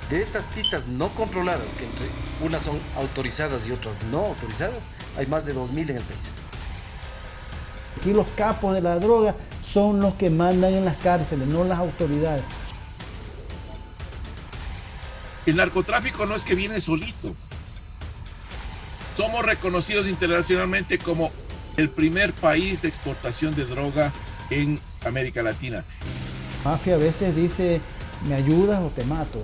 De estas pistas no controladas, que entre unas son autorizadas y otras no autorizadas, hay más de 2000 en el país. Aquí los capos de la droga son los que mandan en las cárceles, no las autoridades. El narcotráfico no es que viene solito. Somos reconocidos internacionalmente como el primer país de exportación de droga en América Latina. La mafia a veces dice, ¿me ayudas o te mato?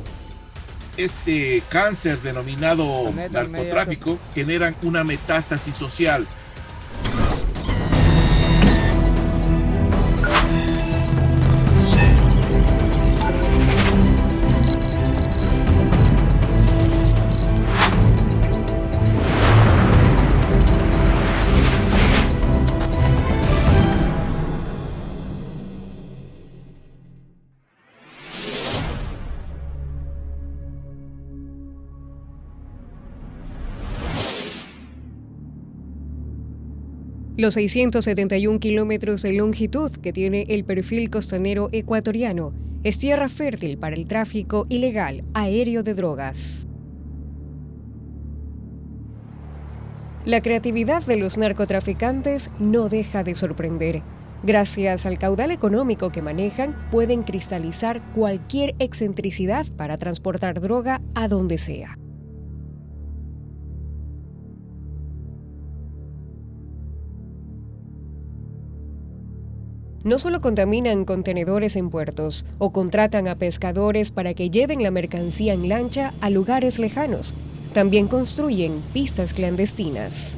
Este cáncer denominado narcotráfico genera una metástasis social. Los 671 kilómetros de longitud que tiene el perfil costanero ecuatoriano es tierra fértil para el tráfico ilegal aéreo de drogas. La creatividad de los narcotraficantes no deja de sorprender. Gracias al caudal económico que manejan, pueden cristalizar cualquier excentricidad para transportar droga a donde sea. No solo contaminan contenedores en puertos o contratan a pescadores para que lleven la mercancía en lancha a lugares lejanos, también construyen pistas clandestinas.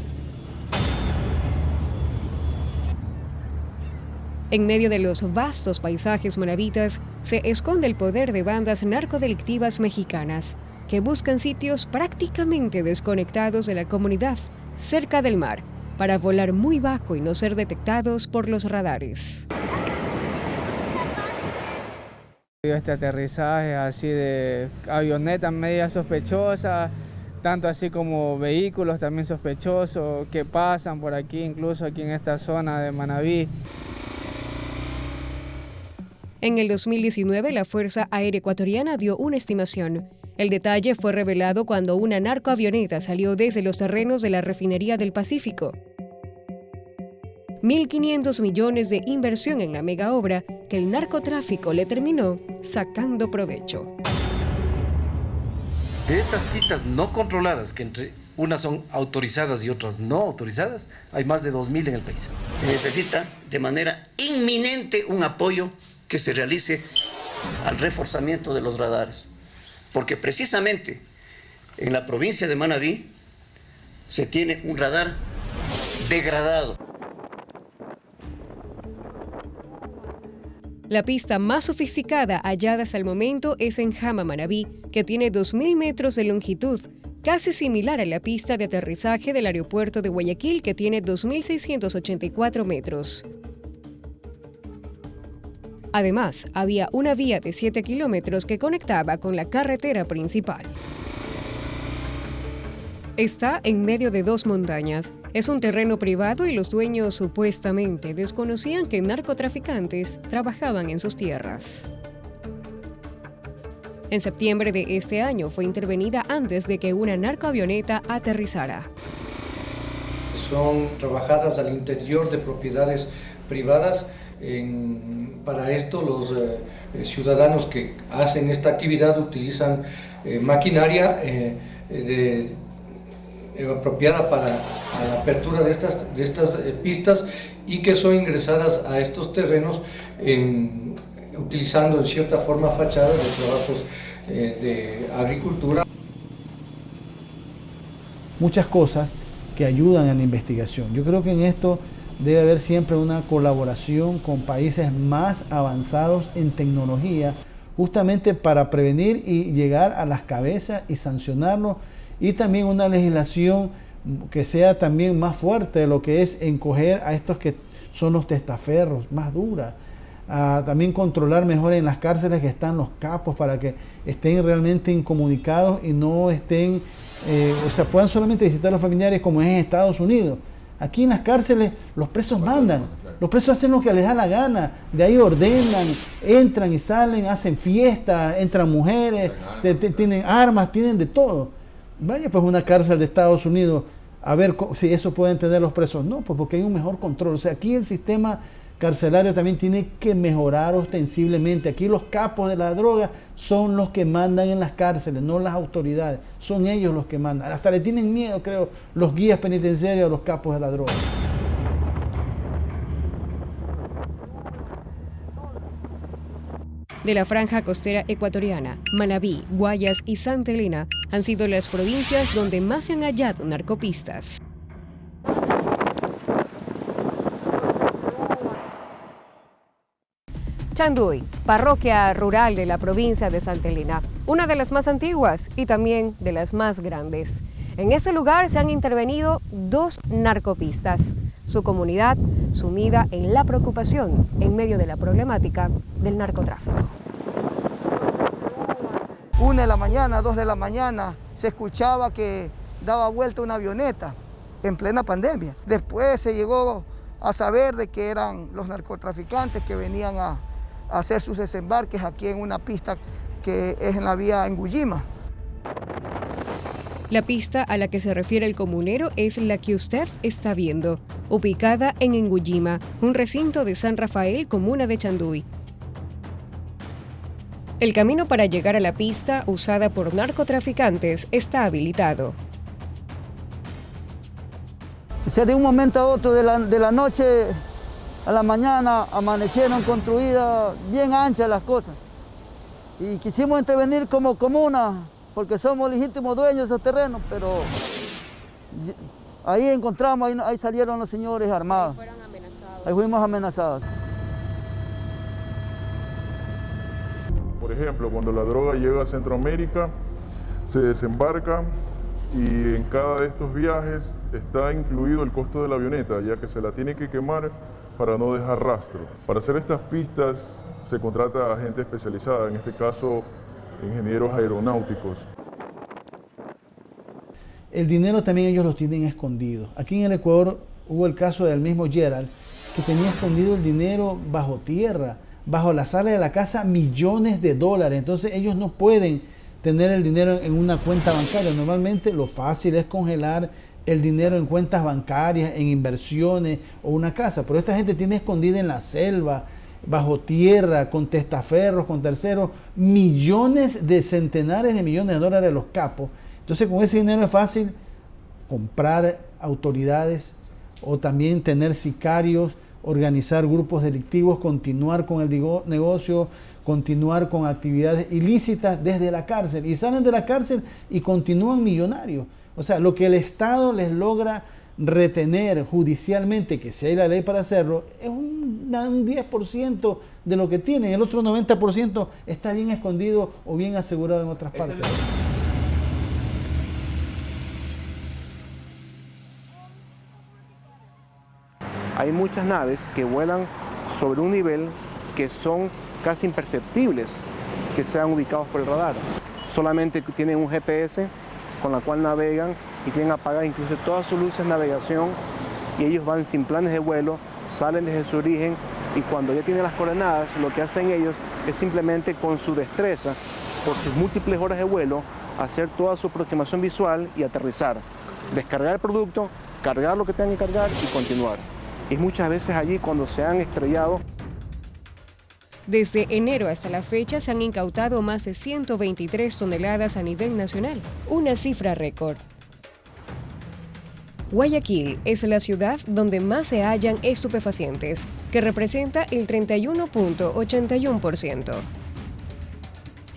En medio de los vastos paisajes maravitas se esconde el poder de bandas narcodelictivas mexicanas que buscan sitios prácticamente desconectados de la comunidad, cerca del mar, para volar muy bajo y no ser detectados por los radares. Este aterrizaje así de avionetas media sospechosas, tanto así como vehículos también sospechosos que pasan por aquí, incluso aquí en esta zona de Manabí. En el 2019, la Fuerza Aérea Ecuatoriana dio una estimación. El detalle fue revelado cuando una narcoavioneta salió desde los terrenos de la refinería del Pacífico. 1.500 millones de inversión en la mega obra que el narcotráfico le terminó sacando provecho. De estas pistas no controladas, que entre unas son autorizadas y otras no autorizadas, hay más de 2000 en el país. Se necesita de manera inminente un apoyo que se realice al reforzamiento de los radares, porque precisamente en la provincia de Manabí se tiene un radar degradado. La pista más sofisticada hallada hasta el momento es en Jama, Manabí, que tiene 2.000 metros de longitud, casi similar a la pista de aterrizaje del aeropuerto de Guayaquil, que tiene 2.684 metros. Además, había una vía de 7 kilómetros que conectaba con la carretera principal. Está en medio de dos montañas. Es un terreno privado y los dueños supuestamente desconocían que narcotraficantes trabajaban en sus tierras. En septiembre de este año fue intervenida antes de que una narcoavioneta aterrizara. Son trabajadas al interior de propiedades privadas. Para esto los ciudadanos que hacen esta actividad utilizan maquinaria apropiada para la apertura de estas pistas y que son ingresadas a estos terrenos utilizando en cierta forma fachadas de trabajos de agricultura. Muchas cosas que ayudan a la investigación. Yo creo que en esto debe haber siempre una colaboración con países más avanzados en tecnología, justamente para prevenir y llegar a las cabezas y sancionarlos, y también una legislación que sea también más fuerte de lo que es encoger a estos que son los testaferros, más dura. También controlar mejor en las cárceles que están los capos para que estén realmente incomunicados y no estén, puedan solamente visitar a los familiares como es en Estados Unidos. Aquí en las cárceles los presos mandan, los presos hacen lo que les da la gana, de ahí ordenan, entran y salen, hacen fiestas, entran mujeres, tienen armas, tienen de todo. Vaya pues una cárcel de Estados Unidos a ver si eso pueden tener los presos. No, pues porque hay un mejor control. O sea, aquí el sistema carcelario también tiene que mejorar ostensiblemente. Aquí los capos de la droga son los que mandan en las cárceles, no las autoridades. Son ellos los que mandan. Hasta le tienen miedo, creo, los guías penitenciarios a los capos de la droga. De la franja costera ecuatoriana, Manabí, Guayas y Santa Elena han sido las provincias donde más se han hallado narcopistas. Chanduy, parroquia rural de la provincia de Santa Elena, una de las más antiguas y también de las más grandes. En ese lugar se han intervenido 2 narcopistas. Su comunidad sumida en la preocupación en medio de la problemática del narcotráfico. 1 de la mañana, 2 de la mañana, se escuchaba que daba vuelta una avioneta en plena pandemia. Después se llegó a saber de que eran los narcotraficantes que venían a hacer sus desembarques aquí en una pista que es en la vía Enguyima. La pista a la que se refiere el comunero es la que usted está viendo, ubicada en Enguyima, un recinto de San Rafael, comuna de Chanduy. El camino para llegar a la pista usada por narcotraficantes está habilitado. O sea, de un momento a otro, de la noche a la mañana, amanecieron construidas bien anchas las cosas. Y quisimos intervenir como comuna, porque somos legítimos dueños de esos terrenos, pero ahí encontramos, ahí salieron los señores armados. Ahí fueron amenazados. Ahí fuimos amenazados. Por ejemplo, cuando la droga llega a Centroamérica, se desembarca y en cada de estos viajes está incluido el costo de la avioneta, ya que se la tiene que quemar para no dejar rastro. Para hacer estas pistas se contrata a gente especializada, en este caso ingenieros aeronáuticos. El dinero también ellos lo tienen escondido. Aquí en el Ecuador hubo el caso del mismo Gerald, que tenía escondido el dinero bajo tierra, bajo la sala de la casa, millones de dólares. Entonces ellos no pueden tener el dinero en una cuenta bancaria. Normalmente lo fácil es congelar el dinero en cuentas bancarias, en inversiones o una casa. Pero esta gente tiene escondida en la selva, bajo tierra, con testaferros, con terceros, millones de centenares de millones de dólares los capos. Entonces con ese dinero es fácil comprar autoridades o también tener sicarios, organizar grupos delictivos, continuar con el negocio, continuar con actividades ilícitas desde la cárcel. Y salen de la cárcel y continúan millonarios. O sea, lo que el Estado les logra retener judicialmente, que si hay la ley para hacerlo, es un 10% de lo que tienen. El otro 90% está bien escondido o bien asegurado en otras partes. Hay muchas naves que vuelan sobre un nivel que son casi imperceptibles que sean ubicados por el radar. Solamente tienen un GPS con la cual navegan y tienen apagadas incluso todas sus luces de navegación y ellos van sin planes de vuelo, salen desde su origen y cuando ya tienen las coordenadas, lo que hacen ellos es simplemente con su destreza, por sus múltiples horas de vuelo, hacer toda su aproximación visual y aterrizar, descargar el producto, cargar lo que tengan que cargar y continuar. Y muchas veces allí cuando se han estrellado. Desde enero hasta la fecha se han incautado más de 123 toneladas a nivel nacional, una cifra récord. Guayaquil es la ciudad donde más se hallan estupefacientes, que representa el 31.81%.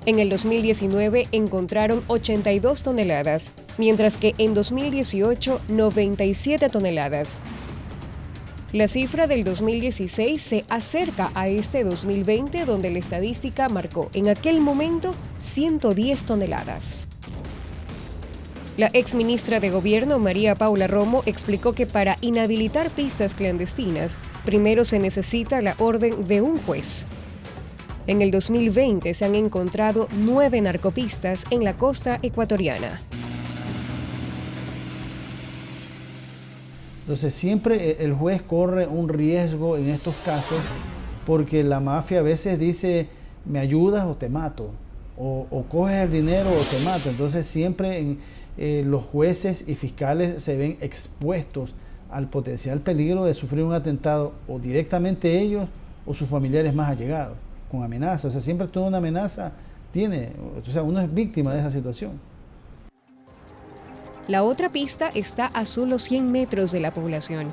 En el 2019 encontraron 82 toneladas, mientras que en 2018 97 toneladas. La cifra del 2016 se acerca a este 2020, donde la estadística marcó en aquel momento 110 toneladas. La exministra de Gobierno, María Paula Romo, explicó que para inhabilitar pistas clandestinas, primero se necesita la orden de un juez. En el 2020 se han encontrado 9 narcopistas en la costa ecuatoriana. Entonces siempre el juez corre un riesgo en estos casos porque la mafia a veces dice, me ayudas o te mato, o coges el dinero o te mato. Entonces siempre los jueces y fiscales se ven expuestos al potencial peligro de sufrir un atentado o directamente ellos o sus familiares más allegados, con amenazas. O sea, siempre toda una amenaza o sea, uno es víctima de esa situación. La otra pista está a solo 100 metros de la población.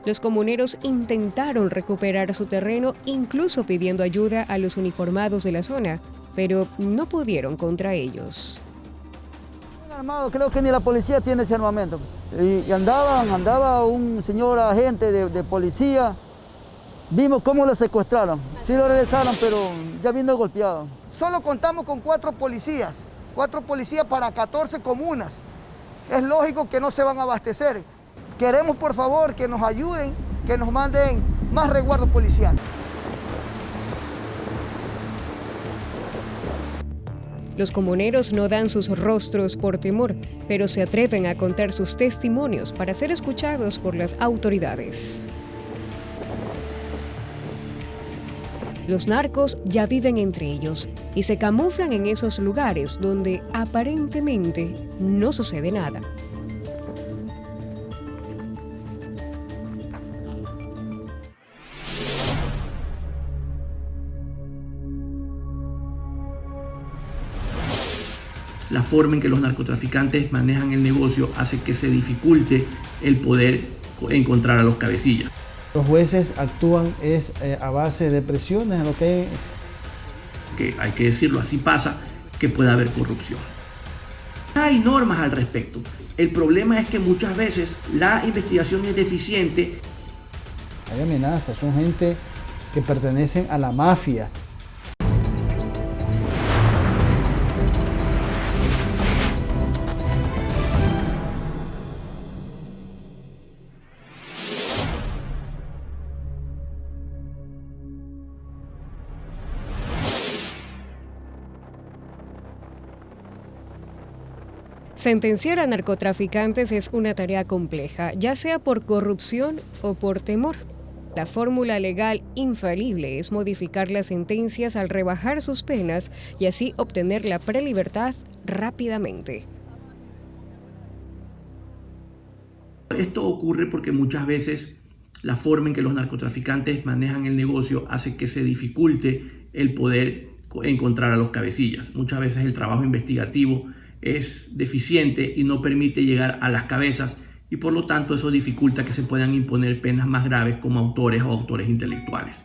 Los comuneros intentaron recuperar su terreno, incluso pidiendo ayuda a los uniformados de la zona, pero no pudieron contra ellos. Armado, creo que ni la policía tiene ese armamento. Y andaba un señor agente de policía. Vimos cómo lo secuestraron. Sí lo regresaron, pero ya vino golpeado. Solo contamos con 4 policías para 14 comunas. Es lógico que no se van a abastecer. Queremos, por favor, que nos ayuden, que nos manden más resguardo policial. Los comuneros no dan sus rostros por temor, pero se atreven a contar sus testimonios para ser escuchados por las autoridades. Los narcos ya viven entre ellos y se camuflan en esos lugares donde aparentemente no sucede nada. La forma en que los narcotraficantes manejan el negocio hace que se dificulte el poder encontrar a los cabecillas. Los jueces actúan a base de presiones, en lo que hay que decirlo, así pasa, que puede haber corrupción. Hay normas al respecto. El problema es que muchas veces la investigación es deficiente. Hay amenazas, son gente que pertenecen a la mafia. Sentenciar a narcotraficantes es una tarea compleja, ya sea por corrupción o por temor. La fórmula legal infalible es modificar las sentencias al rebajar sus penas y así obtener la prelibertad rápidamente. Esto ocurre porque muchas veces la forma en que los narcotraficantes manejan el negocio hace que se dificulte el poder encontrar a los cabecillas. Muchas veces el trabajo investigativo es deficiente y no permite llegar a las cabezas y por lo tanto eso dificulta que se puedan imponer penas más graves como autores o autores intelectuales.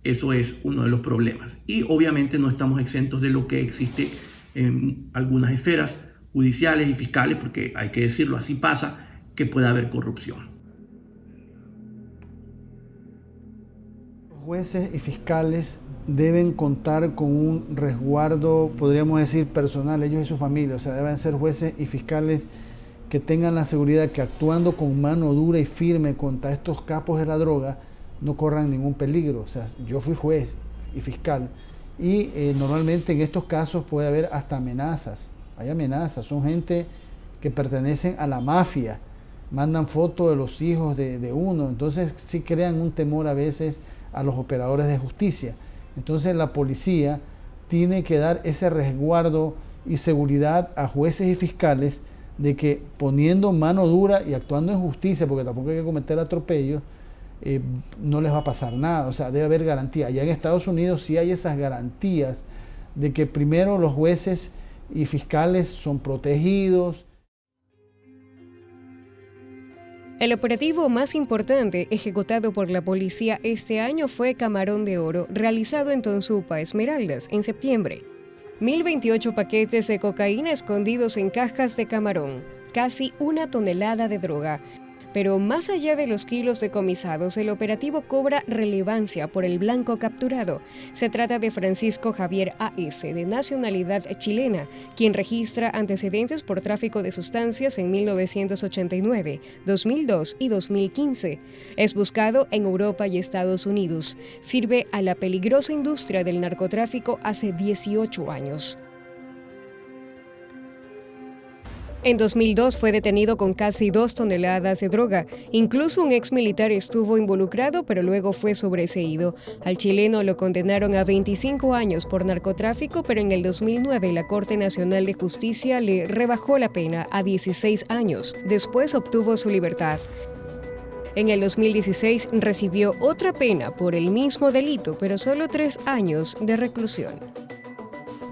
Eso es uno de los problemas. Y obviamente no estamos exentos de lo que existe en algunas esferas judiciales y fiscales, porque hay que decirlo, así pasa, que puede haber corrupción. Los jueces y fiscales deben contar con un resguardo, podríamos decir, personal, ellos y su familia. O sea, deben ser jueces y fiscales que tengan la seguridad que actuando con mano dura y firme contra estos capos de la droga no corran ningún peligro. O sea, yo fui juez y fiscal y normalmente en estos casos puede haber hasta amenazas. Hay amenazas, son gente que pertenecen a la mafia, mandan fotos de los hijos de uno, entonces sí crean un temor a veces a los operadores de justicia. Entonces la policía tiene que dar ese resguardo y seguridad a jueces y fiscales de que poniendo mano dura y actuando en justicia, porque tampoco hay que cometer atropellos, no les va a pasar nada. O sea, debe haber garantía. Allá en Estados Unidos sí hay esas garantías de que primero los jueces y fiscales son protegidos. El operativo más importante ejecutado por la policía este año fue Camarón de Oro, realizado en Tonsupa, Esmeraldas, en septiembre. 1.028 paquetes de cocaína escondidos en cajas de camarón, casi 1 tonelada de droga. Pero más allá de los kilos decomisados, el operativo cobra relevancia por el blanco capturado. Se trata de Francisco Javier A.S., de nacionalidad chilena, quien registra antecedentes por tráfico de sustancias en 1989, 2002 y 2015. Es buscado en Europa y Estados Unidos. Sirve a la peligrosa industria del narcotráfico hace 18 años. En 2002 fue detenido con casi 2 toneladas de droga. Incluso un ex militar estuvo involucrado, pero luego fue sobreseído. Al chileno lo condenaron a 25 años por narcotráfico, pero en el 2009 la Corte Nacional de Justicia le rebajó la pena a 16 años. Después obtuvo su libertad. En el 2016 recibió otra pena por el mismo delito, pero solo 3 años de reclusión.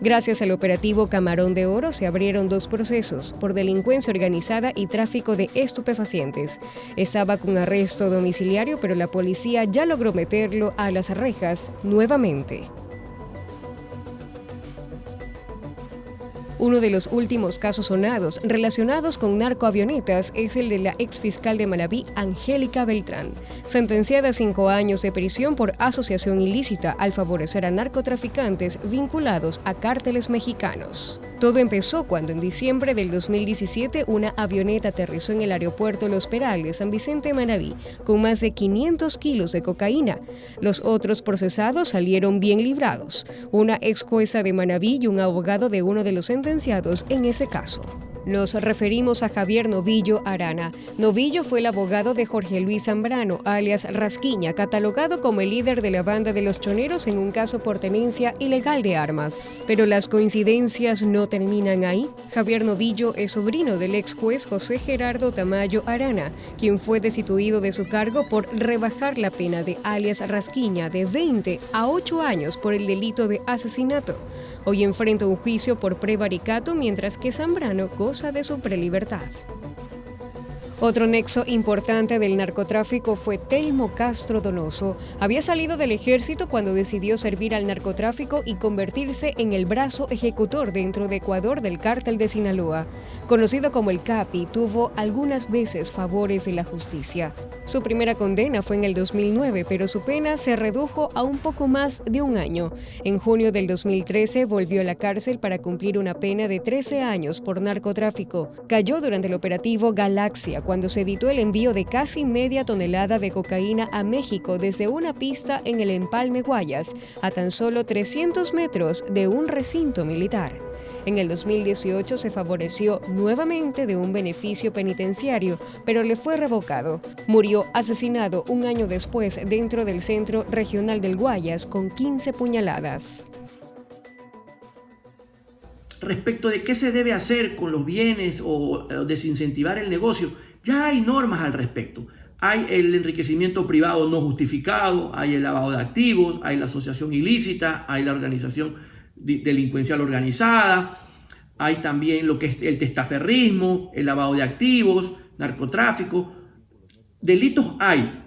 Gracias al operativo Camarón de Oro se abrieron 2 procesos por delincuencia organizada y tráfico de estupefacientes. Estaba con arresto domiciliario, pero la policía ya logró meterlo a las rejas nuevamente. Uno de los últimos casos sonados relacionados con narcoavionetas es el de la exfiscal de Manabí, Angélica Beltrán, sentenciada a 5 años de prisión por asociación ilícita al favorecer a narcotraficantes vinculados a cárteles mexicanos. Todo empezó cuando en diciembre del 2017 una avioneta aterrizó en el aeropuerto Los Perales, San Vicente, Manabí, con más de 500 kilos de cocaína. Los otros procesados salieron bien librados, una ex jueza de Manabí y un abogado de uno de los sentenciados en ese caso. Nos referimos a Javier Novillo Arana. Novillo fue el abogado de Jorge Luis Zambrano, alias Rasquiña, catalogado como el líder de la banda de los choneros en un caso por tenencia ilegal de armas. Pero las coincidencias no terminan ahí. Javier Novillo es sobrino del ex juez José Gerardo Tamayo Arana, quien fue destituido de su cargo por rebajar la pena de alias Rasquiña de 20 a 8 años por el delito de asesinato. Hoy enfrenta un juicio por prevaricato, mientras que Zambrano goza de su prelibertad. Otro nexo importante del narcotráfico fue Telmo Castro Donoso. Había salido del ejército cuando decidió servir al narcotráfico y convertirse en el brazo ejecutor dentro de Ecuador del cártel de Sinaloa. Conocido como el Capi, tuvo algunas veces favores de la justicia. Su primera condena fue en el 2009, pero su pena se redujo a un poco más de 1 año. En junio del 2013 volvió a la cárcel para cumplir una pena de 13 años por narcotráfico. Cayó durante el operativo Galaxia, cuando se evitó el envío de casi media tonelada de cocaína a México desde una pista en el Empalme Guayas, a tan solo 300 metros de un recinto militar. En el 2018 se favoreció nuevamente de un beneficio penitenciario, pero le fue revocado. Murió asesinado 1 año después dentro del Centro Regional del Guayas con 15 puñaladas. Respecto de qué se debe hacer con los bienes o desincentivar el negocio, ya hay normas al respecto. Hay el enriquecimiento privado no justificado, hay el lavado de activos, hay la asociación ilícita, hay la organización delincuencial organizada, hay también lo que es el testaferrismo, el lavado de activos, narcotráfico. Delitos hay,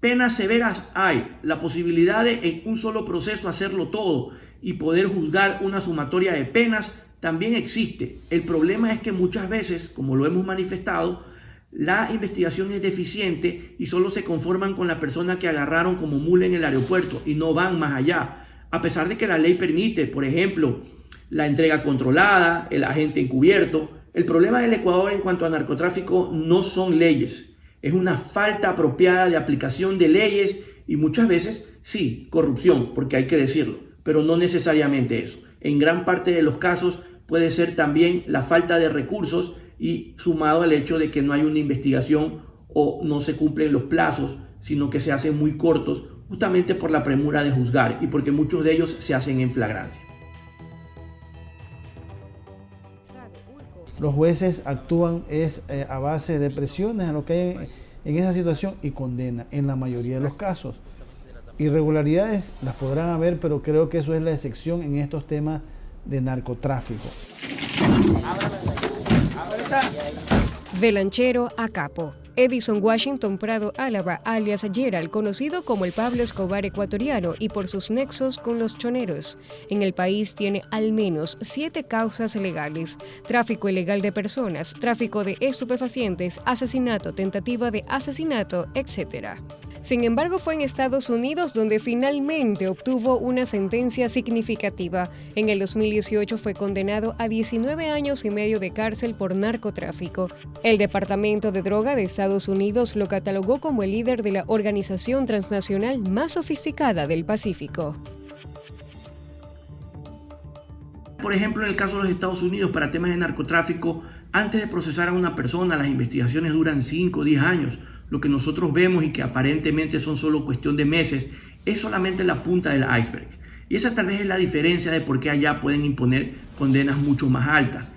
penas severas hay, la posibilidad de en un solo proceso hacerlo todo y poder juzgar una sumatoria de penas también existe. El problema es que muchas veces, como lo hemos manifestado, la investigación es deficiente y solo se conforman con la persona que agarraron como mula en el aeropuerto y no van más allá. A pesar de que la ley permite, por ejemplo, la entrega controlada, el agente encubierto. El problema del Ecuador en cuanto a narcotráfico no son leyes. Es una falta apropiada de aplicación de leyes y muchas veces, sí, corrupción, porque hay que decirlo, pero no necesariamente eso. En gran parte de los casos puede ser también la falta de recursos y sumado al hecho de que no hay una investigación o no se cumplen los plazos, sino que se hacen muy cortos justamente por la premura de juzgar y porque muchos de ellos se hacen en flagrancia. Los jueces actúan a base de presiones a lo que hay en esa situación y condenan en la mayoría de los casos. Irregularidades las podrán haber, pero creo que eso es la excepción en estos temas de narcotráfico. De lanchero a capo. Edison Washington Prado Álava, alias Gerald, conocido como el Pablo Escobar ecuatoriano y por sus nexos con los choneros. En el país tiene al menos 7 causas legales: tráfico ilegal de personas, tráfico de estupefacientes, asesinato, tentativa de asesinato, etc. Sin embargo, fue en Estados Unidos donde finalmente obtuvo una sentencia significativa. En el 2018 fue condenado a 19 años y medio de cárcel por narcotráfico. El Departamento de Droga de Estados Unidos lo catalogó como el líder de la organización transnacional más sofisticada del Pacífico. Por ejemplo, en el caso de los Estados Unidos, para temas de narcotráfico, Antes de procesar a una persona, las investigaciones duran 5 o 10 años. Lo que nosotros vemos y que aparentemente son solo cuestión de meses, es solamente la punta del iceberg. Y esa tal vez es la diferencia de por qué allá pueden imponer condenas mucho más altas.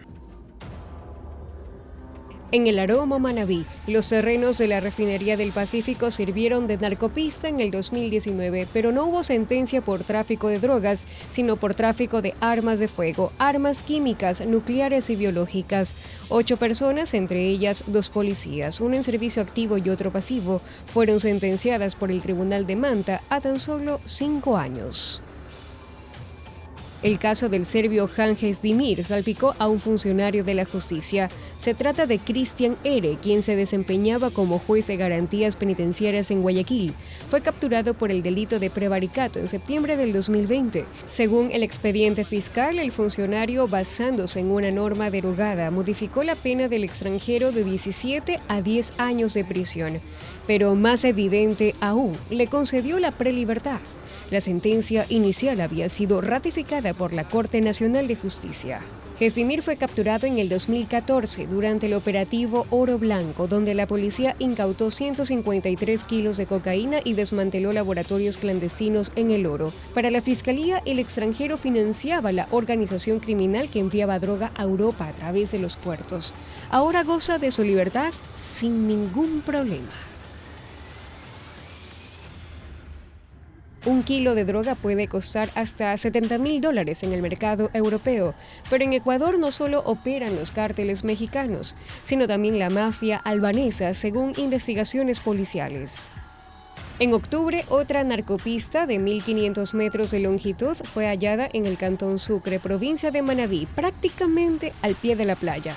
En el Aromo Manabí, los terrenos de la refinería del Pacífico sirvieron de narcopista en el 2019, pero no hubo sentencia por tráfico de drogas, sino por tráfico de armas de fuego, armas químicas, nucleares y biológicas. 8 personas, entre ellas 2 policías, uno en servicio activo y otro pasivo, fueron sentenciadas por el Tribunal de Manta a tan solo 5 años. El caso del serbio Hanjes Dimir salpicó a un funcionario de la justicia. Se trata de Cristian R., quien se desempeñaba como juez de garantías penitenciarias en Guayaquil. Fue capturado por el delito de prevaricato en septiembre del 2020. Según el expediente fiscal, el funcionario, basándose en una norma derogada, modificó la pena del extranjero de 17 a 10 años de prisión. Pero más evidente aún, le concedió la prelibertad. La sentencia inicial había sido ratificada por la Corte Nacional de Justicia. Gesdimir fue capturado en el 2014 durante el operativo Oro Blanco, donde la policía incautó 153 kilos de cocaína y desmanteló laboratorios clandestinos en el oro. Para la Fiscalía, el extranjero financiaba la organización criminal que enviaba droga a Europa a través de los puertos. Ahora goza de su libertad sin ningún problema. 1 kilo de droga puede costar hasta $70,000 en el mercado europeo, pero en Ecuador no solo operan los cárteles mexicanos, sino también la mafia albanesa, según investigaciones policiales. En octubre, otra narcopista de 1.500 metros de longitud fue hallada en el cantón Sucre, provincia de Manabí, prácticamente al pie de la playa.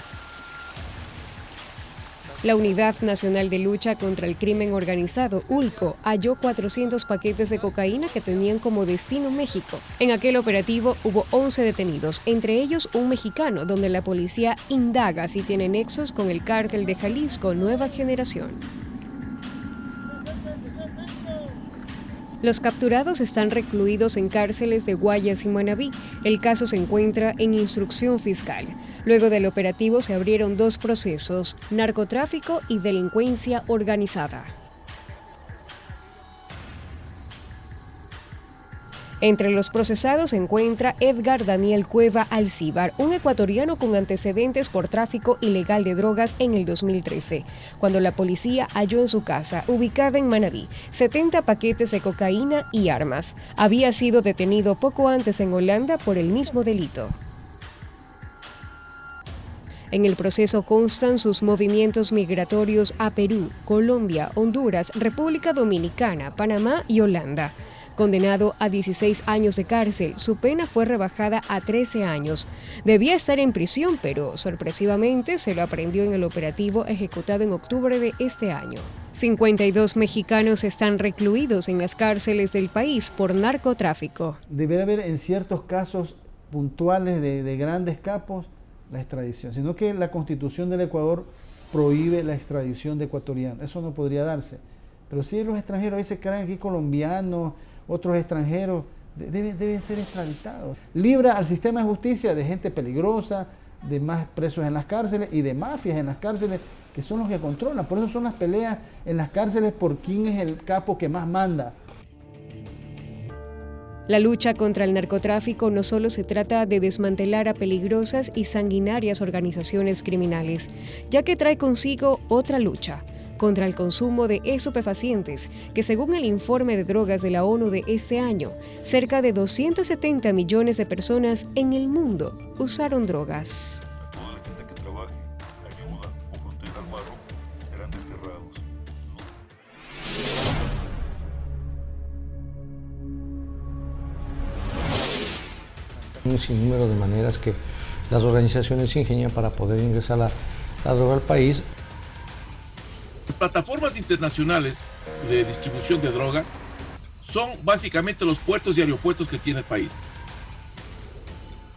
La Unidad Nacional de Lucha contra el Crimen Organizado, ULCO, halló 400 paquetes de cocaína que tenían como destino México. En aquel operativo hubo 11 detenidos, entre ellos un mexicano, donde la policía indaga si tiene nexos con el cártel de Jalisco Nueva Generación. Los capturados están recluidos en cárceles de Guayas y Manabí. El caso se encuentra en instrucción fiscal. Luego del operativo se abrieron 2 procesos: narcotráfico y delincuencia organizada. Entre los procesados se encuentra Edgar Daniel Cueva Alcíbar, un ecuatoriano con antecedentes por tráfico ilegal de drogas en el 2013, cuando la policía halló en su casa, ubicada en Manabí, 70 paquetes de cocaína y armas. Había sido detenido poco antes en Holanda por el mismo delito. En el proceso constan sus movimientos migratorios a Perú, Colombia, Honduras, República Dominicana, Panamá y Holanda. Condenado a 16 años de cárcel, su pena fue rebajada a 13 años. Debía estar en prisión, pero sorpresivamente se lo aprehendió en el operativo ejecutado en octubre de este año. 52 mexicanos están recluidos en las cárceles del país por narcotráfico. Debería haber en ciertos casos puntuales de grandes capos la extradición, sino que la Constitución del Ecuador prohíbe la extradición de ecuatorianos. Eso no podría darse. Pero si los extranjeros, a veces creen aquí colombianos, otros extranjeros, deben ser extraditados. Libra al sistema de justicia de gente peligrosa, de más presos en las cárceles y de mafias en las cárceles, que son los que controlan. Por eso son las peleas en las cárceles por quién es el capo que más manda. La lucha contra el narcotráfico no solo se trata de desmantelar a peligrosas y sanguinarias organizaciones criminales, ya que trae consigo otra lucha contra el consumo de estupefacientes, que según el informe de drogas de la ONU de este año, cerca de 270 millones de personas en el mundo usaron drogas. Toda la gente que trabaje, ayuda o proteja al paro serán desterrados. Un sinnúmero de maneras que las organizaciones se ingenian para poder ingresar la droga al país. Las plataformas internacionales de distribución de droga son básicamente los puertos y aeropuertos que tiene el país.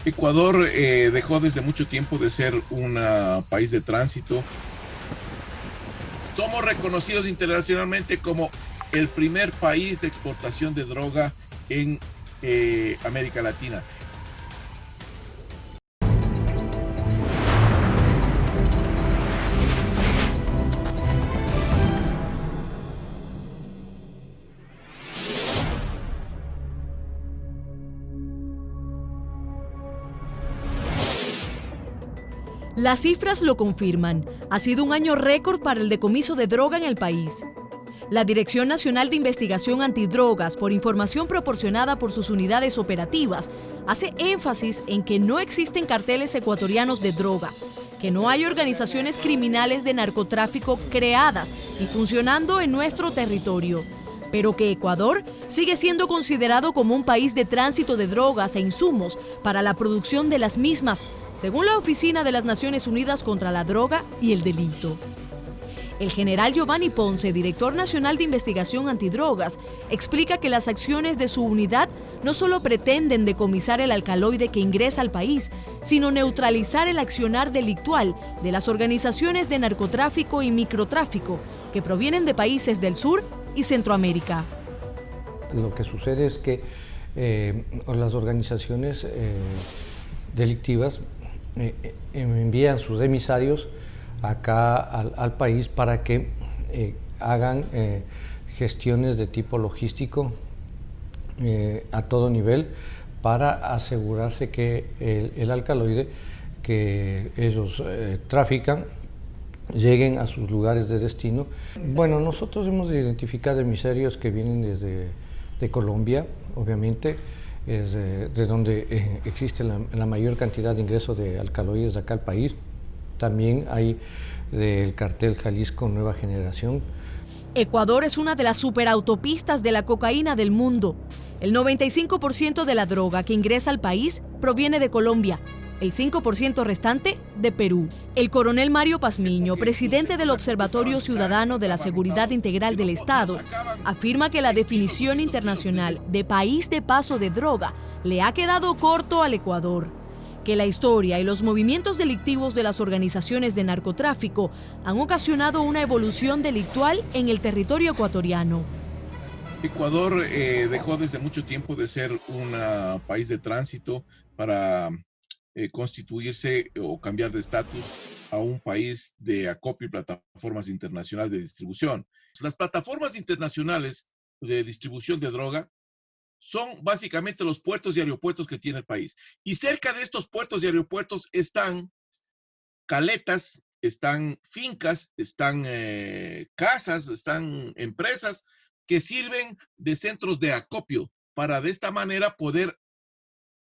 Ecuador dejó desde mucho tiempo de ser un país de tránsito. Somos reconocidos internacionalmente como el primer país de exportación de droga en América Latina. Las cifras lo confirman. Ha sido un año récord para el decomiso de droga en el país. La Dirección Nacional de Investigación Antidrogas, por información proporcionada por sus unidades operativas, hace énfasis en que no existen carteles ecuatorianos de droga, que no hay organizaciones criminales de narcotráfico creadas y funcionando en nuestro territorio, pero que Ecuador sigue siendo considerado como un país de tránsito de drogas e insumos para la producción de las mismas, según la Oficina de las Naciones Unidas contra la Droga y el Delito. El general Giovanni Ponce, director nacional de investigación antidrogas, explica que las acciones de su unidad no solo pretenden decomisar el alcaloide que ingresa al país, sino neutralizar el accionar delictual de las organizaciones de narcotráfico y microtráfico que provienen de países del sur y Centroamérica. Lo que sucede es que las organizaciones delictivas envían sus emisarios acá al país para que hagan gestiones de tipo logístico a todo nivel para asegurarse que el alcaloide que ellos trafican lleguen a sus lugares de destino. Bueno, nosotros hemos identificado emisarios que vienen de Colombia, obviamente, es de donde existe la mayor cantidad de ingreso de alcaloides acá al país. También hay del cartel Jalisco Nueva Generación. Ecuador es una de las superautopistas de la cocaína del mundo. El 95% de la droga que ingresa al país proviene de Colombia, el 5% restante de Perú. El coronel Mario Pazmiño, presidente del Observatorio Ciudadano de la Seguridad Integral del Estado, afirma que la definición internacional de país de paso de droga le ha quedado corto al Ecuador, que la historia y los movimientos delictivos de las organizaciones de narcotráfico han ocasionado una evolución delictual en el territorio ecuatoriano. Ecuador dejó desde mucho tiempo de ser un país de tránsito para constituirse o cambiar de estatus a un país de acopio y plataformas internacionales de distribución. Las plataformas internacionales de distribución de droga son básicamente los puertos y aeropuertos que tiene el país. Y cerca de estos puertos y aeropuertos están caletas, están fincas, están casas, están empresas que sirven de centros de acopio para de esta manera poder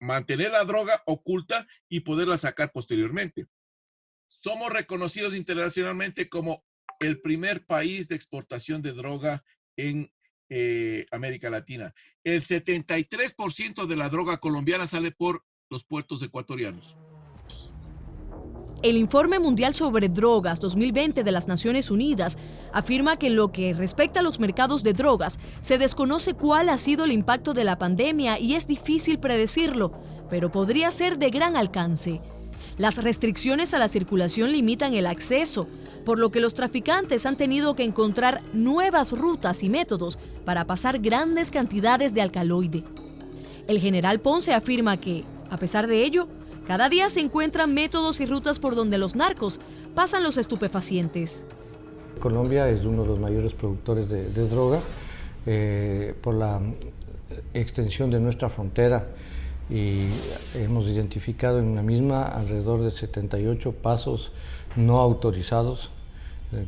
mantener la droga oculta y poderla sacar posteriormente. Somos reconocidos internacionalmente como el primer país de exportación de droga en América Latina. El 73% de la droga colombiana sale por los puertos ecuatorianos. El Informe Mundial sobre Drogas 2020 de las Naciones Unidas afirma que en lo que respecta a los mercados de drogas, se desconoce cuál ha sido el impacto de la pandemia y es difícil predecirlo, pero podría ser de gran alcance. Las restricciones a la circulación limitan el acceso, por lo que los traficantes han tenido que encontrar nuevas rutas y métodos para pasar grandes cantidades de alcaloide. El general Ponce afirma que, a pesar de ello, cada día se encuentran métodos y rutas por donde los narcos pasan los estupefacientes. Colombia es uno de los mayores productores de droga por la extensión de nuestra frontera y hemos identificado en la misma alrededor de 78 pasos no autorizados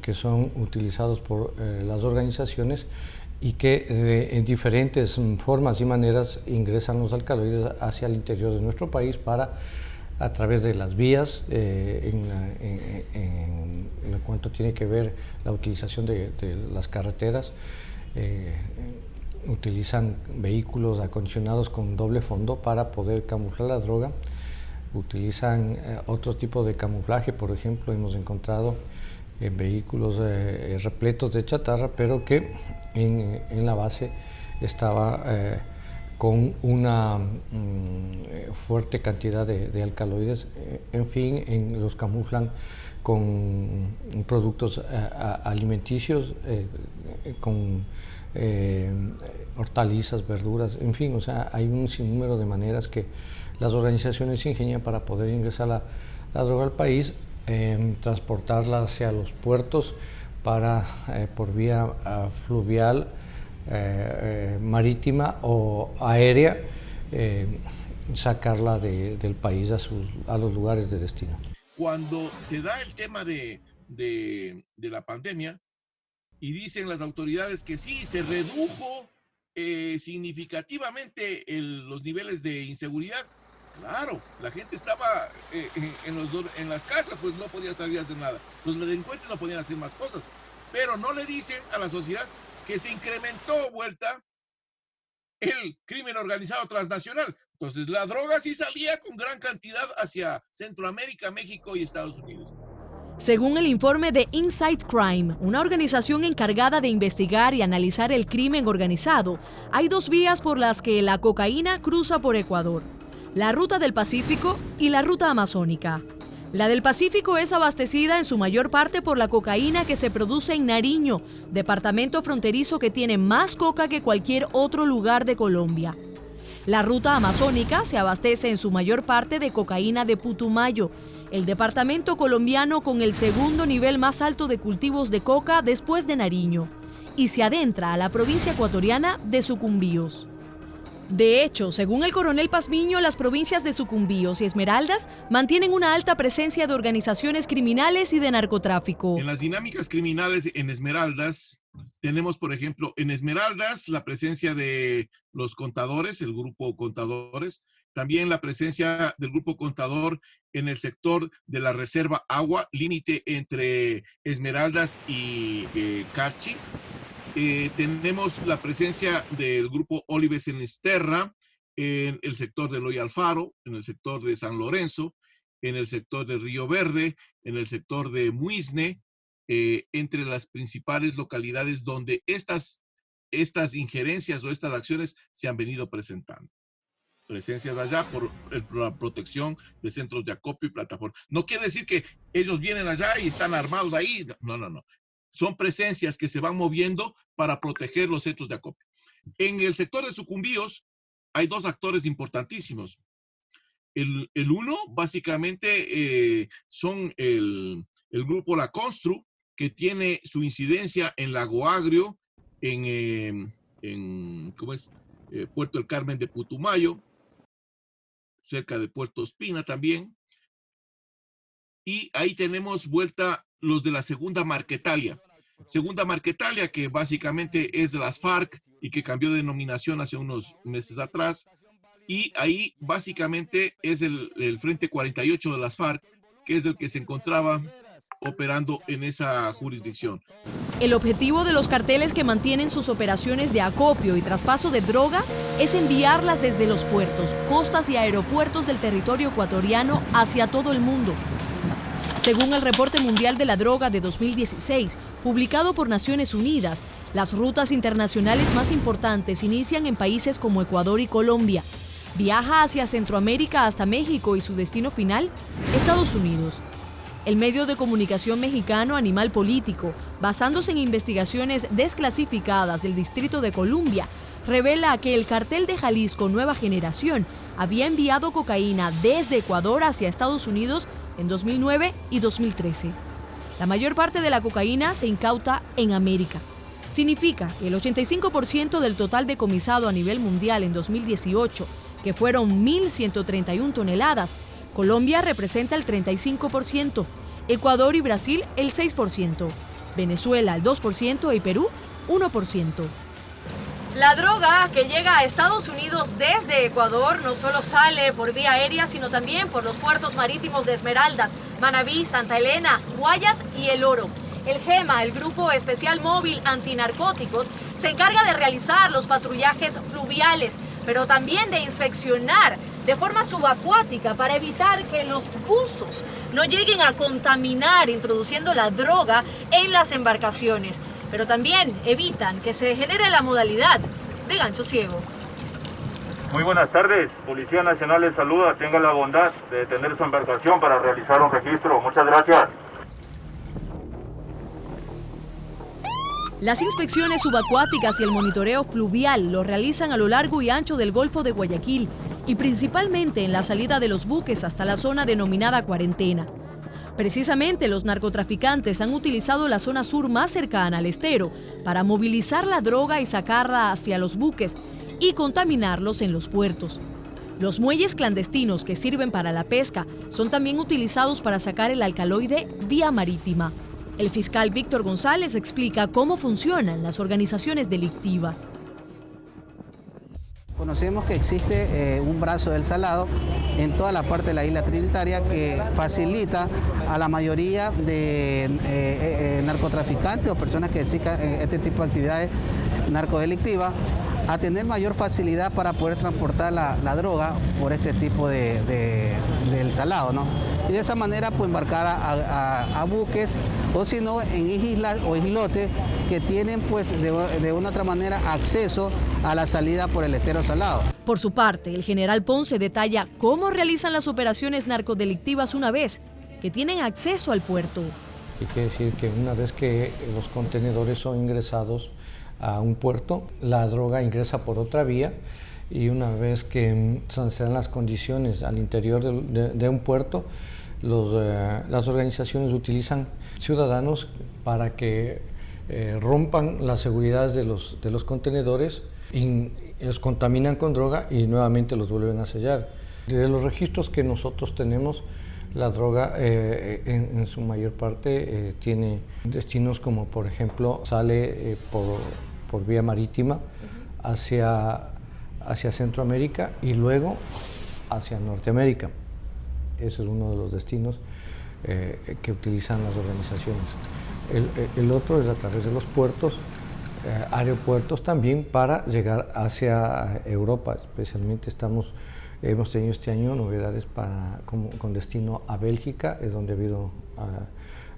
que son utilizados por las organizaciones y que en diferentes formas y maneras ingresan los alcaloides hacia el interior de nuestro país para, a través de las vías, en cuanto tiene que ver la utilización de las carreteras, utilizan vehículos acondicionados con doble fondo para poder camuflar la droga, utilizan otro tipo de camuflaje, por ejemplo, hemos encontrado vehículos repletos de chatarra, pero que en la base estaba con una fuerte cantidad de alcaloides, en fin, los camuflan con productos alimenticios, con hortalizas, verduras, en fin, o sea, hay un sinnúmero de maneras que las organizaciones se ingenian para poder ingresar la droga al país, transportarla hacia los puertos para, por vía fluvial, marítima o aérea, sacarla del país a los lugares de destino. cuando se da el tema de la pandemia y dicen las autoridades que sí, se redujo significativamente los niveles de inseguridad. Claro, la gente estaba en las casas, pues no podía salir a hacer nada. Los delincuentes no podían hacer más cosas, pero no le dicen a la sociedad que se incrementó vuelta el crimen organizado transnacional. Entonces la droga sí salía con gran cantidad hacia Centroamérica, México y Estados Unidos. Según el informe de Inside Crime, una organización encargada de investigar y analizar el crimen organizado, hay dos vías por las que la cocaína cruza por Ecuador: la ruta del Pacífico y la ruta amazónica. La del Pacífico es abastecida en su mayor parte por la cocaína que se produce en Nariño, departamento fronterizo que tiene más coca que cualquier otro lugar de Colombia. La ruta amazónica se abastece en su mayor parte de cocaína de Putumayo, el departamento colombiano con el segundo nivel más alto de cultivos de coca después de Nariño, y se adentra a la provincia ecuatoriana de Sucumbíos. De hecho, según el coronel Pazmiño, las provincias de Sucumbíos y Esmeraldas mantienen una alta presencia de organizaciones criminales y de narcotráfico. En las dinámicas criminales en Esmeraldas, tenemos, por ejemplo, en Esmeraldas la presencia de los contadores, el grupo Contadores, también la presencia del grupo Contador en el sector de la Reserva Agua, límite entre Esmeraldas y Carchi. Tenemos la presencia del grupo Olives en Esterra, en el sector de Loy Alfaro, en el sector de San Lorenzo, en el sector de Río Verde, en el sector de Muisne, entre las principales localidades donde estas injerencias o estas acciones se han venido presentando. Presencias allá por la protección de centros de acopio y plataformas. No quiere decir que ellos vienen allá y están armados ahí. No. Son presencias que se van moviendo para proteger los centros de acopio. En el sector de Sucumbíos hay dos actores importantísimos. El uno, básicamente, son el grupo La Constru, que tiene su incidencia en Lago Agrio, en Puerto El Carmen de Putumayo, cerca de Puerto Espina también. Y ahí tenemos vuelta los de la Segunda Marquetalia. Segunda Marquetalia, que básicamente es de las FARC y que cambió de denominación hace unos meses atrás. Y ahí básicamente es el Frente 48 de las FARC, que es el que se encontraba operando en esa jurisdicción. El objetivo de los carteles que mantienen sus operaciones de acopio y traspaso de droga es enviarlas desde los puertos, costas y aeropuertos del territorio ecuatoriano hacia todo el mundo. Según el Reporte Mundial de la Droga de 2016, publicado por Naciones Unidas, las rutas internacionales más importantes inician en países como Ecuador y Colombia. Viaja hacia Centroamérica hasta México y su destino final, Estados Unidos. El medio de comunicación mexicano Animal Político, basándose en investigaciones desclasificadas del Distrito de Columbia, revela que el cartel de Jalisco Nueva Generación había enviado cocaína desde Ecuador hacia Estados Unidos en 2009 y 2013. La mayor parte de la cocaína se incauta en América. Significa que el 85% del total decomisado a nivel mundial en 2018, que fueron 1.131 toneladas, Colombia representa el 35%, Ecuador y Brasil el 6%, Venezuela el 2% y Perú 1%. La droga que llega a Estados Unidos desde Ecuador no solo sale por vía aérea, sino también por los puertos marítimos de Esmeraldas, Manabí, Santa Elena, Guayas y El Oro. El GEMA, el Grupo Especial Móvil Antinarcóticos, se encarga de realizar los patrullajes fluviales, pero también de inspeccionar de forma subacuática para evitar que los buzos no lleguen a contaminar introduciendo la droga en las embarcaciones. Pero también evitan que se genere la modalidad de gancho ciego. Muy buenas tardes. Policía Nacional les saluda. Tenga la bondad de detener su embarcación para realizar un registro. Muchas gracias. Las inspecciones subacuáticas y el monitoreo fluvial lo realizan a lo largo y ancho del Golfo de Guayaquil y principalmente en la salida de los buques hasta la zona denominada Cuarentena. Precisamente los narcotraficantes han utilizado la zona sur más cercana al estero para movilizar la droga y sacarla hacia los buques y contaminarlos en los puertos. Los muelles clandestinos que sirven para la pesca son también utilizados para sacar el alcaloide vía marítima. El fiscal Víctor González explica cómo funcionan las organizaciones delictivas. Conocemos que existe un brazo del Salado en toda la parte de la isla Trinitaria que facilita a la mayoría de narcotraficantes o personas que dedican este tipo de actividades narcodelictivas a tener mayor facilidad para poder transportar la droga por este tipo del Salado, ¿no? Y de esa manera pues embarcar a buques o si no en islas o islotes que tienen pues de una otra manera acceso a la salida por el estero Salado. Por su parte, el general Ponce detalla cómo realizan las operaciones narcodelictivas una vez que tienen acceso al puerto. Y quiere decir que una vez que los contenedores son ingresados a un puerto, la droga ingresa por otra vía y una vez que se dan las condiciones al interior de un puerto, las organizaciones utilizan ciudadanos para que rompan las seguridades de los contenedores y los contaminan con droga y nuevamente los vuelven a sellar. De los registros que nosotros tenemos, la droga en su mayor parte tiene destinos como por ejemplo sale por vía marítima hacia Centroamérica y luego hacia Norteamérica. Ese es uno de los destinos que utilizan las organizaciones. El otro es a través de los puertos, aeropuertos también para llegar hacia Europa. Especialmente hemos tenido este año novedades con destino a Bélgica, es donde ha habido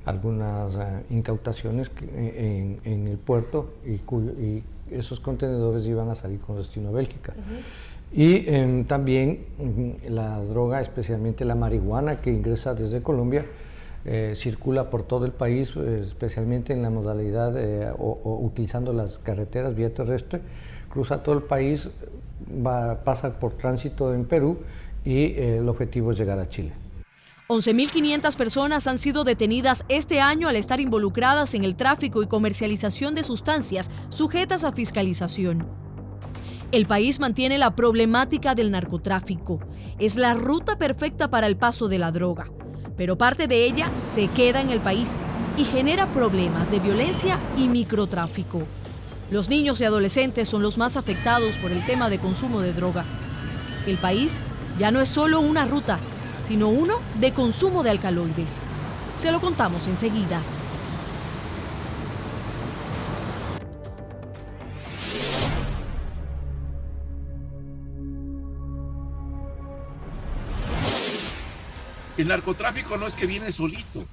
algunas incautaciones en el puerto y esos contenedores iban a salir con destino a Bélgica. Y también la droga, especialmente la marihuana que ingresa desde Colombia, circula por todo el país, especialmente en la modalidad o utilizando las carreteras vía terrestre, cruza todo el país, pasa por tránsito en Perú y el objetivo es llegar a Chile. 11.500 personas han sido detenidas este año al estar involucradas en el tráfico y comercialización de sustancias sujetas a fiscalización. El país mantiene la problemática del narcotráfico. Es la ruta perfecta para el paso de la droga, pero parte de ella se queda en el país y genera problemas de violencia y microtráfico. Los niños y adolescentes son los más afectados por el tema de consumo de droga. El país ya no es solo una ruta, sino uno de consumo de alcaloides. Se lo contamos enseguida. El narcotráfico no es que viene solito.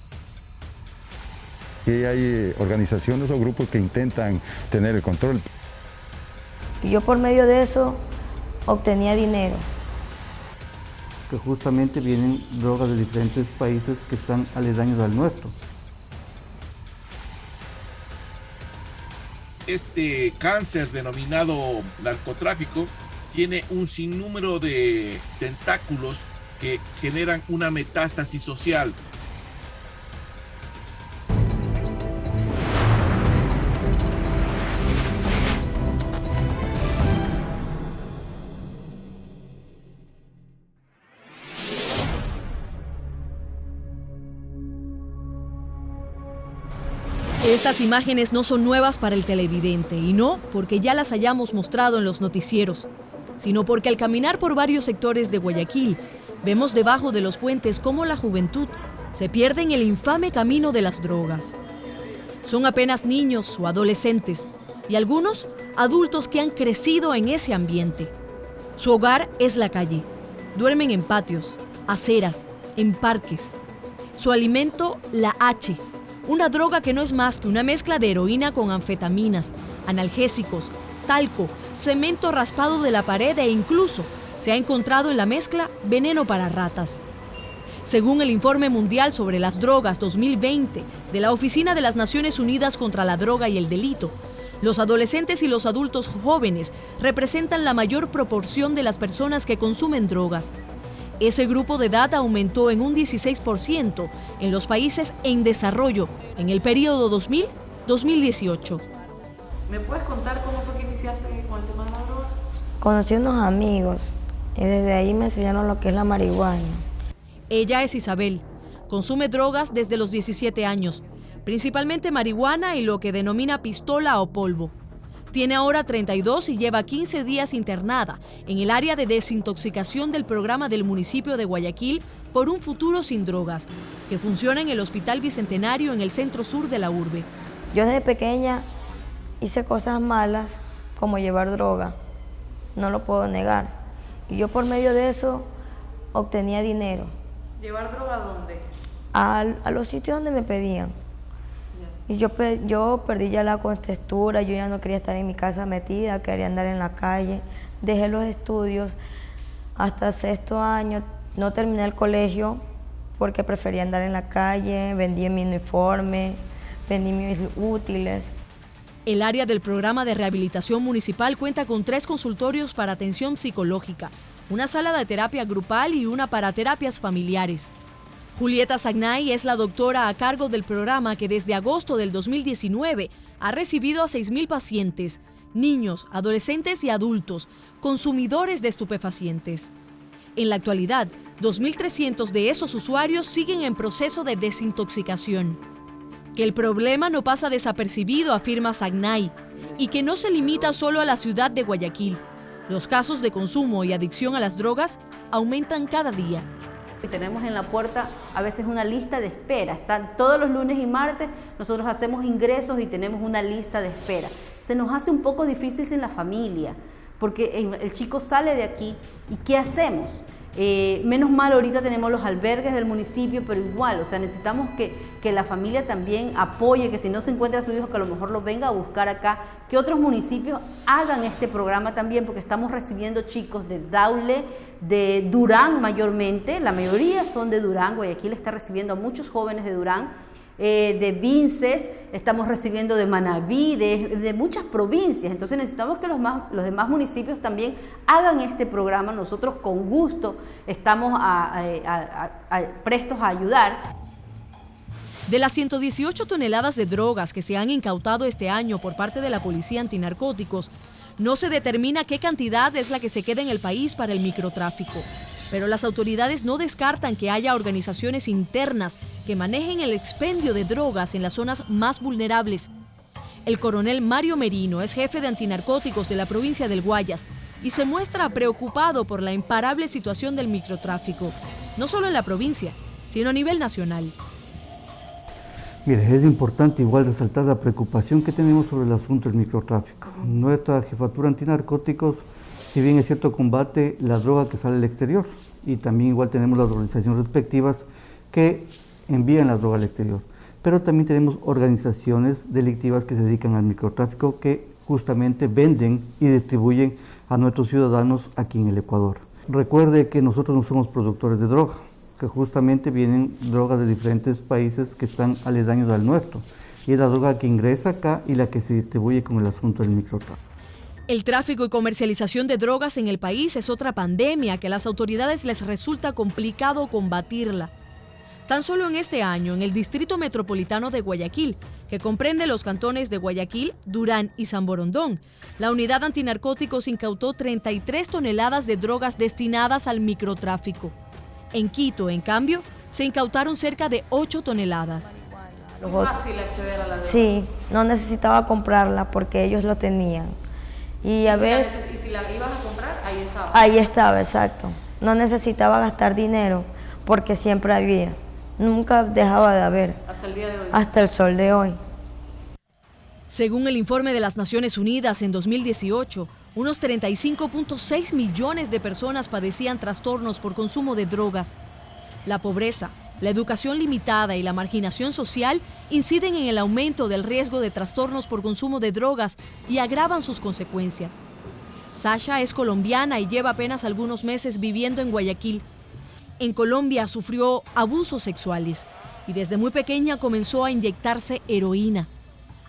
Y hay organizaciones o grupos que intentan tener el control. Yo por medio de eso obtenía dinero. Que justamente vienen drogas de diferentes países que están aledaños al nuestro. Este cáncer denominado narcotráfico tiene un sinnúmero de tentáculos que generan una metástasis social. Estas imágenes no son nuevas para el televidente, y no porque ya las hayamos mostrado en los noticieros, sino porque al caminar por varios sectores de Guayaquil, vemos debajo de los puentes cómo la juventud se pierde en el infame camino de las drogas. Son apenas niños o adolescentes, y algunos adultos que han crecido en ese ambiente. Su hogar es la calle. Duermen en patios, aceras, en parques. Su alimento, la H, una droga que no es más que una mezcla de heroína con anfetaminas, analgésicos, talco, cemento raspado de la pared e incluso se ha encontrado en la mezcla veneno para ratas. Según el Informe Mundial sobre las Drogas 2020 de la Oficina de las Naciones Unidas contra la Droga y el Delito, los adolescentes y los adultos jóvenes representan la mayor proporción de las personas que consumen drogas. Ese grupo de edad aumentó en un 16% en los países en desarrollo en el periodo 2000-2018. ¿Me puedes contar cómo fue que iniciaste con el tema de la droga? Conocí unos amigos Y desde ahí me enseñaron lo que es la marihuana. Ella es Isabel. Consume drogas desde los 17 años, principalmente marihuana y lo que denomina pistola o polvo. Tiene ahora 32 y lleva 15 días internada en el área de desintoxicación del programa del municipio de Guayaquil por un futuro sin drogas, que funciona en el Hospital Bicentenario en el centro sur de la urbe. Yo desde pequeña hice cosas malas como llevar droga, no lo puedo negar. Y yo por medio de eso obtenía dinero. ¿Llevar droga a dónde? A los sitios donde me pedían. Y yo perdí ya la contextura, yo ya no quería estar en mi casa metida, quería andar en la calle. Dejé los estudios hasta 6º año, no terminé el colegio porque prefería andar en la calle, vendí mi uniforme, vendí mis útiles. El área del programa de rehabilitación municipal cuenta con 3 consultorios para atención psicológica, una sala de terapia grupal y una para terapias familiares. Julieta Sagnay es la doctora a cargo del programa que desde agosto del 2019 ha recibido a 6.000 pacientes, niños, adolescentes y adultos, consumidores de estupefacientes. En la actualidad, 2.300 de esos usuarios siguen en proceso de desintoxicación. Que el problema no pasa desapercibido, afirma Sagnay, y que no se limita solo a la ciudad de Guayaquil. Los casos de consumo y adicción a las drogas aumentan cada día. Y tenemos en la puerta a veces una lista de espera. Están todos los lunes y martes, nosotros hacemos ingresos y tenemos una lista de espera. Se nos hace un poco difícil sin la familia, porque el chico sale de aquí y ¿qué hacemos? Menos mal ahorita tenemos los albergues del municipio, pero igual, o sea, necesitamos que la familia también apoye, que si no se encuentra a su hijo, que a lo mejor lo venga a buscar acá, que otros municipios hagan este programa también, porque estamos recibiendo chicos de Daule, de Durán mayormente, la mayoría son de Durán. Guayaquil está recibiendo a muchos jóvenes de Durán, de Vinces, estamos recibiendo de Manabí, de muchas provincias. Entonces necesitamos que los demás municipios también hagan este programa. Nosotros con gusto estamos prestos a ayudar. De las 118 toneladas de drogas que se han incautado este año por parte de la Policía Antinarcóticos, no se determina qué cantidad es la que se queda en el país para el microtráfico. Pero las autoridades no descartan que haya organizaciones internas que manejen el expendio de drogas en las zonas más vulnerables. El coronel Mario Merino es jefe de antinarcóticos de la provincia del Guayas y se muestra preocupado por la imparable situación del microtráfico, no solo en la provincia, sino a nivel nacional. Mire, es importante igual resaltar la preocupación que tenemos sobre el asunto del microtráfico. Nuestra jefatura antinarcóticos, si bien es cierto, combate la droga que sale al exterior, y también igual tenemos las organizaciones respectivas que envían la droga al exterior, pero también tenemos organizaciones delictivas que se dedican al microtráfico que justamente venden y distribuyen a nuestros ciudadanos aquí en el Ecuador. Recuerde que nosotros no somos productores de droga, que justamente vienen drogas de diferentes países que están aledaños al nuestro, y es la droga que ingresa acá y la que se distribuye con el asunto del microtráfico. El tráfico y comercialización de drogas en el país es otra pandemia que a las autoridades les resulta complicado combatirla. Tan solo en este año, en el Distrito Metropolitano de Guayaquil, que comprende los cantones de Guayaquil, Durán y San Borondón, la unidad antinarcóticos incautó 33 toneladas de drogas destinadas al microtráfico. En Quito, en cambio, se incautaron cerca de 8 toneladas. ¿Muy fácil acceder a la droga? Sí, no necesitaba comprarla porque ellos lo tenían. Y a veces... ¿Y si la ibas a comprar? Ahí estaba. Ahí estaba, exacto. No necesitaba gastar dinero porque siempre había. Nunca dejaba de haber. Hasta el día de hoy. Hasta el sol de hoy. Según el informe de las Naciones Unidas en 2018, unos 35.6 millones de personas padecían trastornos por consumo de drogas. La pobreza, la educación limitada y la marginación social inciden en el aumento del riesgo de trastornos por consumo de drogas y agravan sus consecuencias. Sasha es colombiana y lleva apenas algunos meses viviendo en Guayaquil. En Colombia sufrió abusos sexuales y desde muy pequeña comenzó a inyectarse heroína.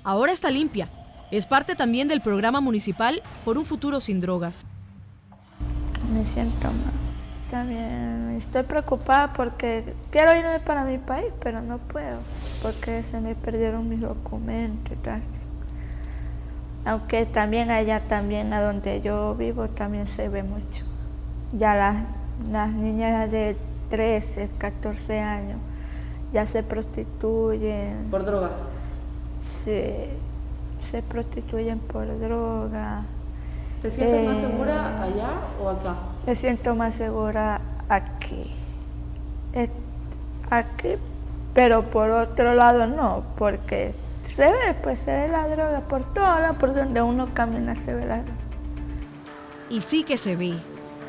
Ahora está limpia. Es parte también del programa municipal Por un Futuro Sin Drogas. Me siento mal. También estoy preocupada porque quiero irme para mi país, pero no puedo, porque se me perdieron mis documentos y tal. Aunque también allá, también a donde yo vivo, también se ve mucho. Ya las niñas de 13, 14 años ya se prostituyen. ¿Por droga? Sí, se prostituyen por droga. ¿Te sientes más segura allá o acá? Me siento más segura aquí. Aquí, pero por otro lado no, porque se ve la droga por todo lado, por donde uno camina se ve la droga. Y sí que se ve.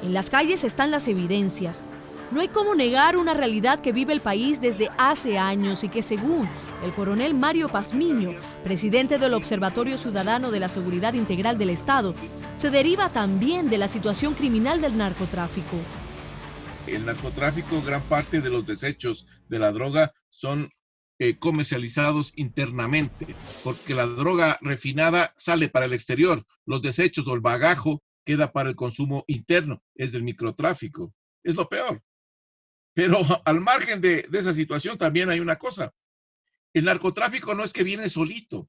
En las calles están las evidencias. No hay cómo negar una realidad que vive el país desde hace años y que, según el coronel Mario Pazmiño, presidente del Observatorio Ciudadano de la Seguridad Integral del Estado, se deriva también de la situación criminal del narcotráfico. El narcotráfico, gran parte de los desechos de la droga son comercializados internamente, porque la droga refinada sale para el exterior, los desechos o el bagajo queda para el consumo interno, es del microtráfico, es lo peor. Pero al margen de esa situación también hay una cosa, el narcotráfico no es que viene solito,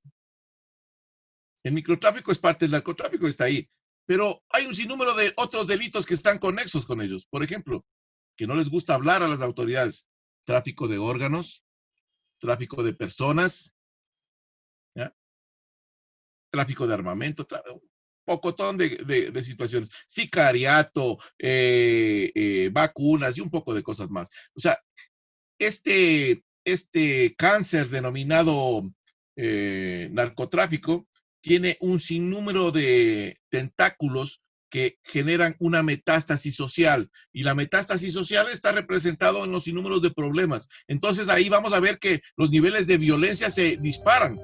el microtráfico es parte del narcotráfico, está ahí, pero hay un sinnúmero de otros delitos que están conexos con ellos, por ejemplo, que no les gusta hablar a las autoridades, tráfico de órganos, tráfico de personas, ¿ya? Tráfico de armamento, pocotón de situaciones, sicariato, vacunas y un poco de cosas más. O sea, este cáncer denominado narcotráfico tiene un sinnúmero de tentáculos que generan una metástasis social, y la metástasis social está representado en los sinnúmeros de problemas. Entonces ahí vamos a ver que los niveles de violencia se disparan.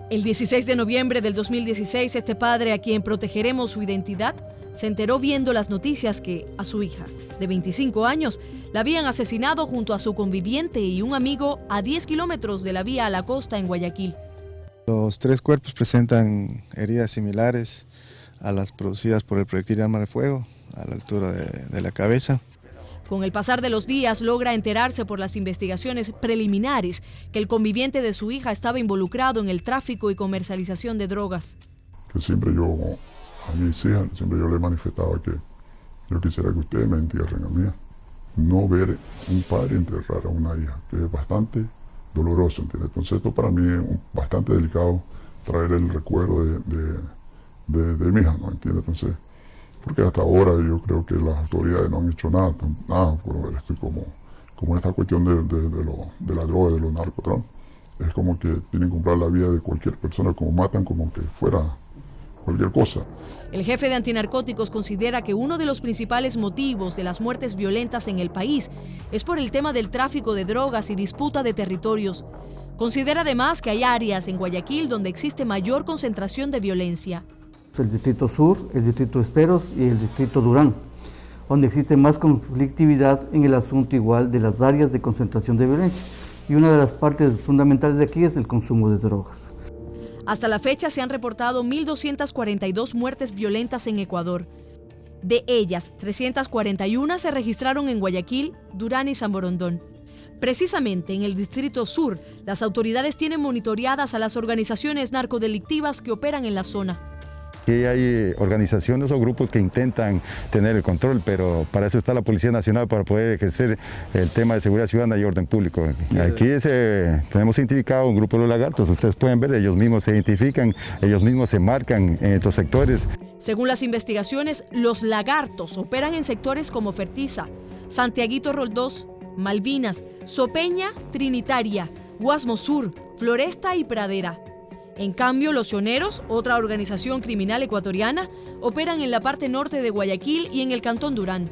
El 16 de noviembre del 2016, este padre, a quien protegeremos su identidad, se enteró viendo las noticias que a su hija, de 25 años, la habían asesinado junto a su conviviente y un amigo a 10 kilómetros de la vía a la costa en Guayaquil. Los 3 cuerpos presentan heridas similares a las producidas por el proyectil de arma de fuego, a la altura de la cabeza. Con el pasar de los días logra enterarse por las investigaciones preliminares que el conviviente de su hija estaba involucrado en el tráfico y comercialización de drogas. Que siempre yo, a mis hijas, siempre yo le manifestaba que yo quisiera que ustedes me entierren a mí. No ver un padre enterrar a una hija, que es bastante doloroso, ¿entiendes? Entonces esto para mí es bastante delicado, traer el recuerdo de mi hija, ¿no? ¿Entiendes? Entonces, porque hasta ahora yo creo que las autoridades no han hecho nada por ver esto como esta cuestión de la droga, de los narcotráficos. Es como que tienen que comprar la vida de cualquier persona, como matan como que fuera cualquier cosa. El jefe de antinarcóticos considera que uno de los principales motivos de las muertes violentas en el país es por el tema del tráfico de drogas y disputa de territorios. Considera además que hay áreas en Guayaquil donde existe mayor concentración de violencia. El distrito sur, el distrito Esteros y el distrito Durán, donde existe más conflictividad en el asunto igual de las áreas de concentración de violencia. Y una de las partes fundamentales de aquí es el consumo de drogas. Hasta la fecha se han reportado 1.242 muertes violentas en Ecuador. De ellas, 341 se registraron en Guayaquil, Durán y San Borondón. Precisamente en el Distrito Sur, las autoridades tienen monitoreadas a las organizaciones narcodelictivas que operan en la zona. Aquí hay organizaciones o grupos que intentan tener el control, pero para eso está la Policía Nacional, para poder ejercer el tema de seguridad ciudadana y orden público. Aquí tenemos identificado un grupo de los lagartos, ustedes pueden ver, ellos mismos se identifican, ellos mismos se marcan en estos sectores. Según las investigaciones, los lagartos operan en sectores como Fertiza, Santiaguito Roldós, Malvinas, Sopeña, Trinitaria, Guasmo Sur, Floresta y Pradera. En cambio, los Choneros, otra organización criminal ecuatoriana, operan en la parte norte de Guayaquil y en el cantón Durán.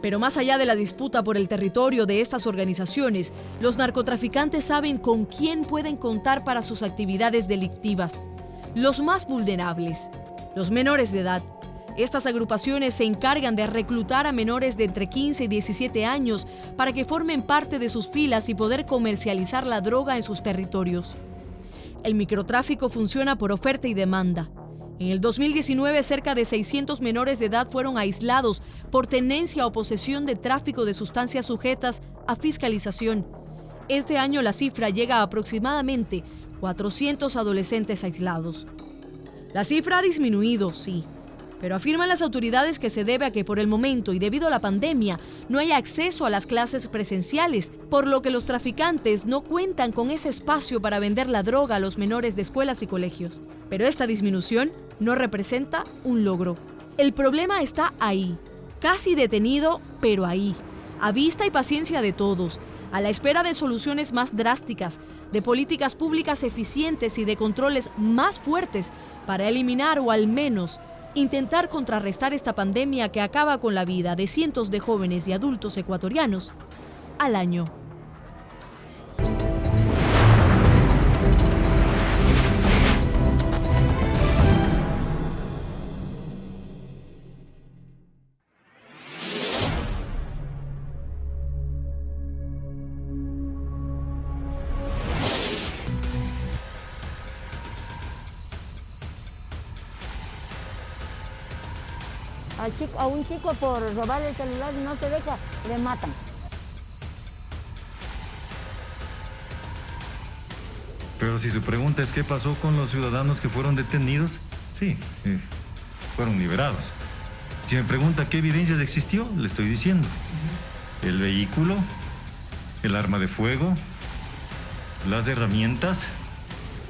Pero más allá de la disputa por el territorio de estas organizaciones, los narcotraficantes saben con quién pueden contar para sus actividades delictivas. Los más vulnerables, los menores de edad. Estas agrupaciones se encargan de reclutar a menores de entre 15 y 17 años para que formen parte de sus filas y poder comercializar la droga en sus territorios. El microtráfico funciona por oferta y demanda. En el 2019, cerca de 600 menores de edad fueron aislados por tenencia o posesión de tráfico de sustancias sujetas a fiscalización. Este año la cifra llega a aproximadamente 400 adolescentes aislados. La cifra ha disminuido, sí, Pero afirman las autoridades que se debe a que por el momento y debido a la pandemia no hay acceso a las clases presenciales, por lo que los traficantes no cuentan con ese espacio para vender la droga a los menores de escuelas y colegios. Pero esta disminución no representa un logro. El problema está ahí, casi detenido, pero ahí, a vista y paciencia de todos, a la espera de soluciones más drásticas, de políticas públicas eficientes y de controles más fuertes para eliminar o al menos intentar contrarrestar esta pandemia que acaba con la vida de cientos de jóvenes y adultos ecuatorianos al año. A un chico por robar el celular y no se deja, le matan. Pero si su pregunta es qué pasó con los ciudadanos que fueron detenidos, sí, fueron liberados. Si me pregunta qué evidencias existió, le estoy diciendo. El vehículo, el arma de fuego, las herramientas,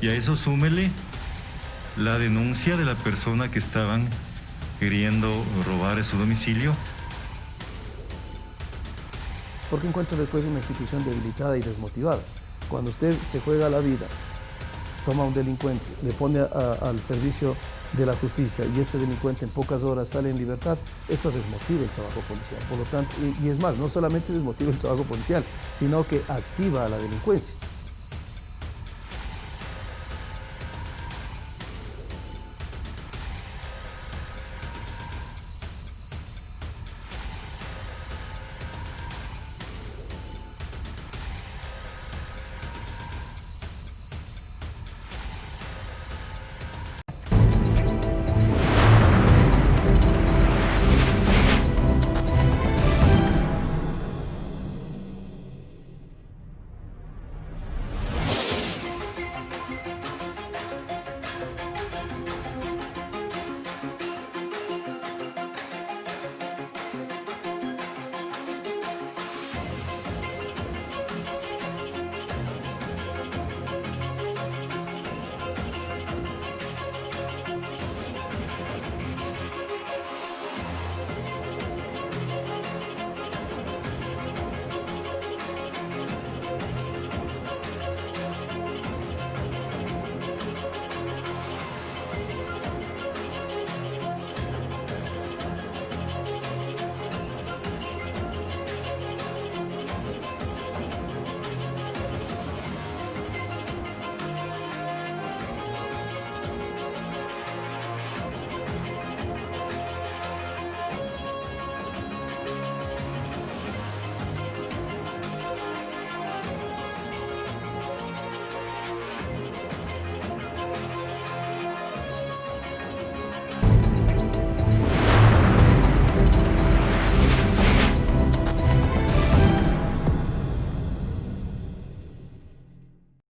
y a eso súmele la denuncia de la persona que estaban queriendo robar a su domicilio. Porque encuentro después una institución debilitada y desmotivada. Cuando usted se juega la vida, toma a un delincuente, le pone al servicio de la justicia y ese delincuente en pocas horas sale en libertad, eso desmotiva el trabajo policial. Por lo tanto, y es más, no solamente desmotiva el trabajo policial, sino que activa a la delincuencia.